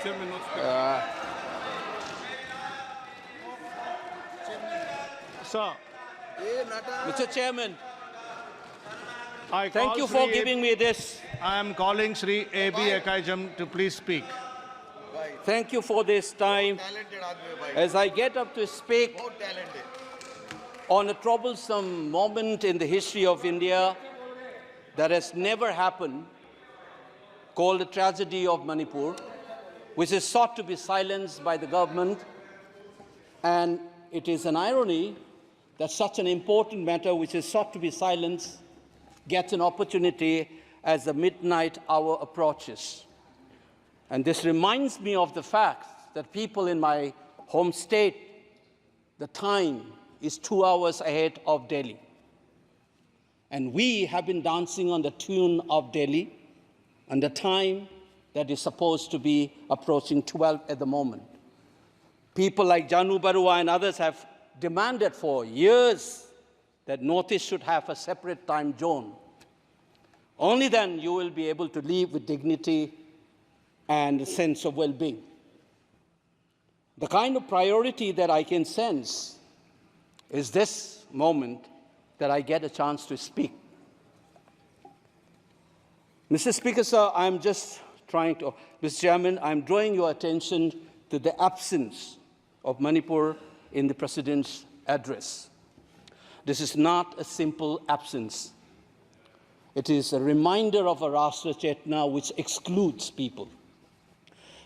Sir, Mr. Chairman, I thank you for giving me this. I am calling Sri A.B. Akoijam to please speak. Thank you for this time. As I get up to speak on a troublesome moment in the history of India that has never happened, called the tragedy of Manipur, which is sought to be silenced by the government. And it is an irony that such an important matter which is sought to be silenced gets an opportunity as the midnight hour approaches. And this reminds me of the fact that people in my home state, the time is 2 hours ahead of Delhi. And we have been dancing on the tune of Delhi and the time that is supposed to be approaching 12 at the moment. People like Janu Barua and others have demanded for years that Northeast should have a separate time zone. Only then you will be able to live with dignity and a sense of well-being. The kind of priority that I can sense is this moment that I get a chance to speak. Mr. Speaker, sir, Mr. Chairman, I'm drawing your attention to the absence of Manipur in the President's address. This is not a simple absence. It is a reminder of a Rashtra Chetna which excludes people.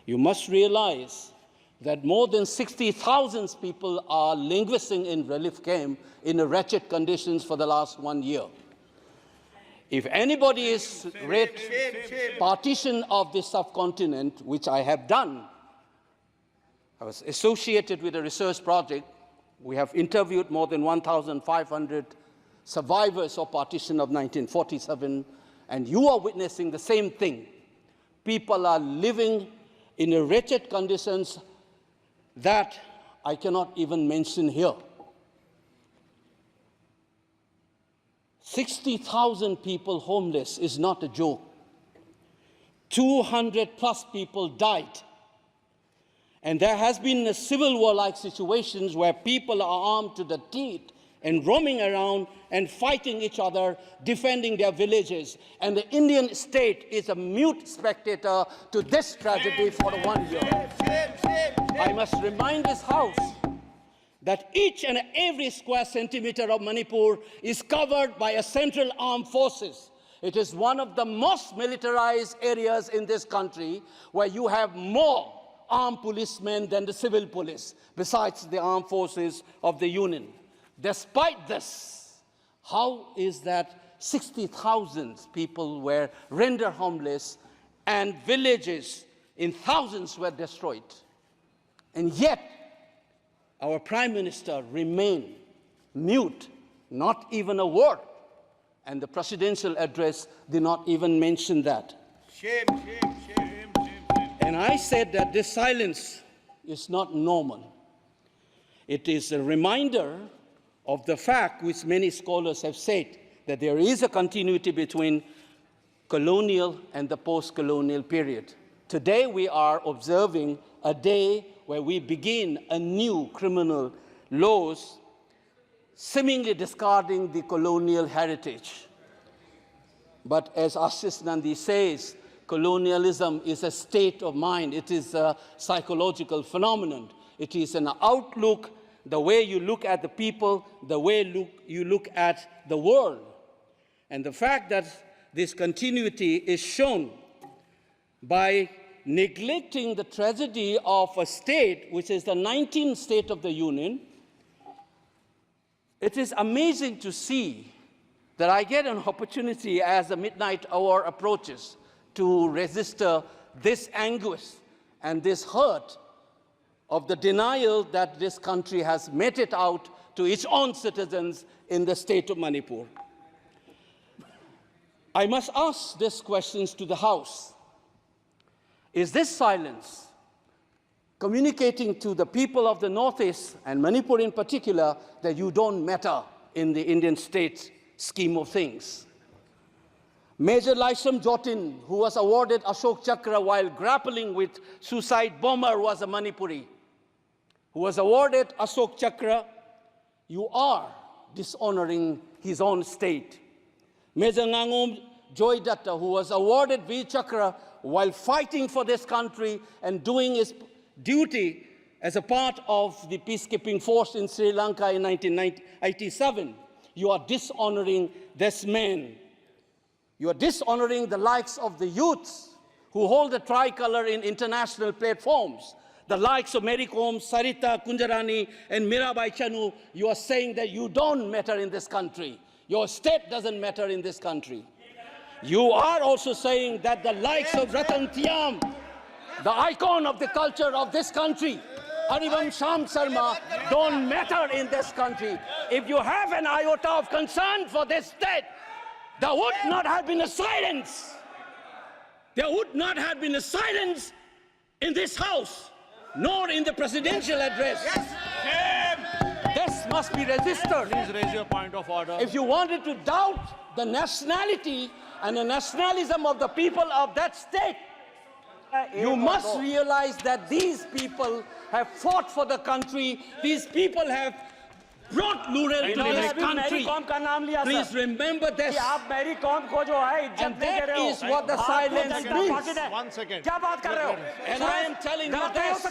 You must realize that more than 60,000 people are languishing in relief camp in wretched conditions for the last 1 year. If anybody is read partition of this subcontinent, which I have done, I was associated with a research project. We have interviewed more than 1,500 survivors of partition of 1947, and you are witnessing the same thing. People are living in wretched conditions that I cannot even mention here. 60,000 people homeless is not a joke. 200 plus people died. And there has been a civil war-like situations where people are armed to the teeth and roaming around and fighting each other, defending their villages. And the Indian state is a mute spectator to this tragedy for 1 year. I must remind this House that each and every square centimeter of Manipur is covered by a central armed forces. It is one of the most militarized areas in this country where you have more armed policemen than the civil police, besides the armed forces of the Union. Despite this, how is that 60,000 people were rendered homeless and villages in thousands were destroyed? And yet, our Prime Minister remained mute, not even a word. And the presidential address did not even mention that. Shame, shame, shame, shame. And I said that this silence is not normal. It is a reminder of the fact which many scholars have said, that there is a continuity between colonial and the post-colonial period. Today we are observing a day where we begin a new criminal laws, seemingly discarding the colonial heritage. But as Ashish Nandi says, colonialism is a state of mind. It is a psychological phenomenon. It is an outlook, the way you look at the people, the way you look at the world. And the fact that this continuity is shown by neglecting the tragedy of a state, which is the 19th state of the Union. It is amazing to see that I get an opportunity as the midnight hour approaches to register this anguish and this hurt of the denial that this country has meted out to its own citizens in the state of Manipur. I must ask these questions to the House. Is this silence communicating to the people of the Northeast, and Manipur in particular, that you don't matter in the Indian state scheme of things? Major Laisam Jotin, who was awarded Ashok Chakra while grappling with suicide bomber, was a Manipuri, who was awarded Ashok Chakra. You are dishonoring his own state. Major Ngangom Joy Datta, who was awarded Veer Chakra while fighting for this country and doing his duty as a part of the peacekeeping force in Sri Lanka in 1987. You are dishonoring this man. You are dishonoring the likes of the youths who hold the tricolor in international platforms. The likes of Mary Kom, Sarita Kunjarani, and Mirabai Chanu. You are saying that you don't matter in this country. Your state doesn't matter in this country. You are also saying that the likes of Ratan Tiam, the icon of the culture of this country, Harivam Sham Sharma, don't matter in this country. If you have an iota of concern for this state, there would not have been a silence. There would not have been a silence in this house, nor in the presidential address. This must be registered. Please raise your point of order. If you wanted to doubt the nationality and the nationalism of the people of that state, you must realize that these people have fought for the country. These people have brought Lural to this country. Please remember this. And that is what the silence means. 1 second. And I am telling you this.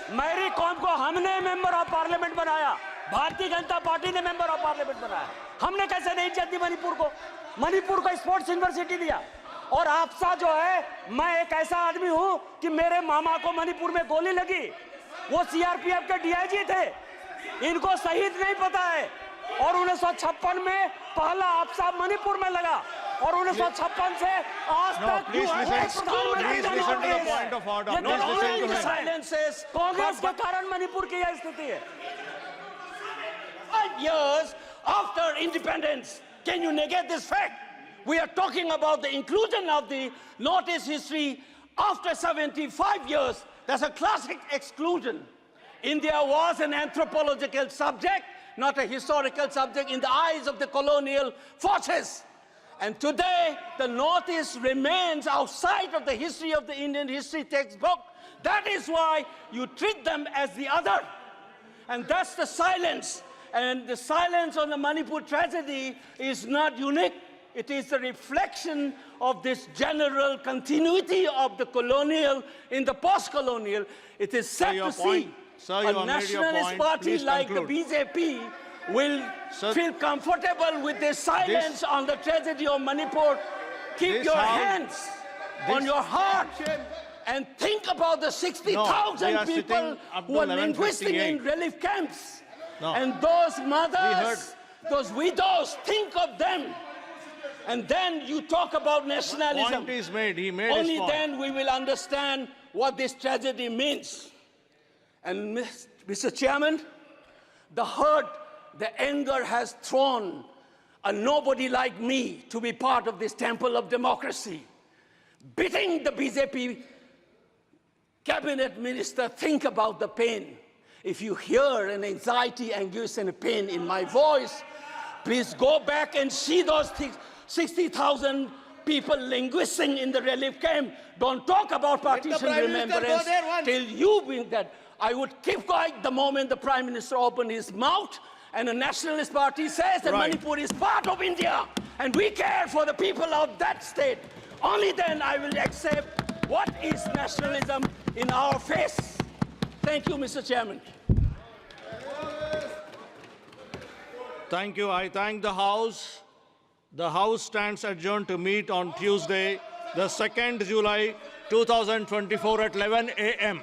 Mary Kom को हमने member of parliament बनाया, Bharatiya Janata party ने member of parliament बनाया। हमने कैसे नहीं इज्जत दी मणिपुर को स्पोर्ट्स यूनिवर्सिटी दिया। और आपसा जो है, मैं एक ऐसा आदमी हूं कि मेरे मामा को मणिपुर में गोली लगी, वो सीआरपीएफ के डीआईजी थे, इनको शहीद नहीं पता है। और 1956 में पहला आपसा मणिपुर में लगा, और 1956 से आज तक please listen to the point of order. Please listen to him. Silences. Congress के कारण मणिपुर की यह स्थिति है। 5 years after independence, can you negate this fact? We are talking about the inclusion of the Northeast history after 75 years. That's a classic exclusion. India was an anthropological subject, not a historical subject in the eyes of the colonial forces. And today, the Northeast remains outside of the history of the Indian history textbook. That is why you treat them as the other. And that's the silence. And the silence on the Manipur tragedy is not unique. It is a reflection of this general continuity of the colonial in the post-colonial. It is sad to see a nationalist party like the BJP will feel comfortable with this silence on the tragedy of Manipur. Keep your hands on your heart and think about the 60,000 people who are linguistic in relief camps. And those mothers, those widows, think of them. And then you talk about nationalism. Point is made. He made Only his point. then we will understand what this tragedy means. And Mr. Chairman, the hurt, the anger has thrown a nobody like me to be part of this temple of democracy. Beating the BJP cabinet minister, think about the pain. If you hear an anxiety, anguish, and a pain in my voice, please go back and see those 60,000 people linguisting in the relief camp. Don't talk about partition remembrance till you bring that. I would keep quiet the moment the Prime Minister opened his mouth and a nationalist party says that Manipur is part of India and we care for the people of that state. Only then I will accept what is nationalism in our face. Thank you, Mr. Chairman. Thank you. I thank the House. The House stands adjourned to meet on Tuesday, the 2nd July 2024 at 11 a.m.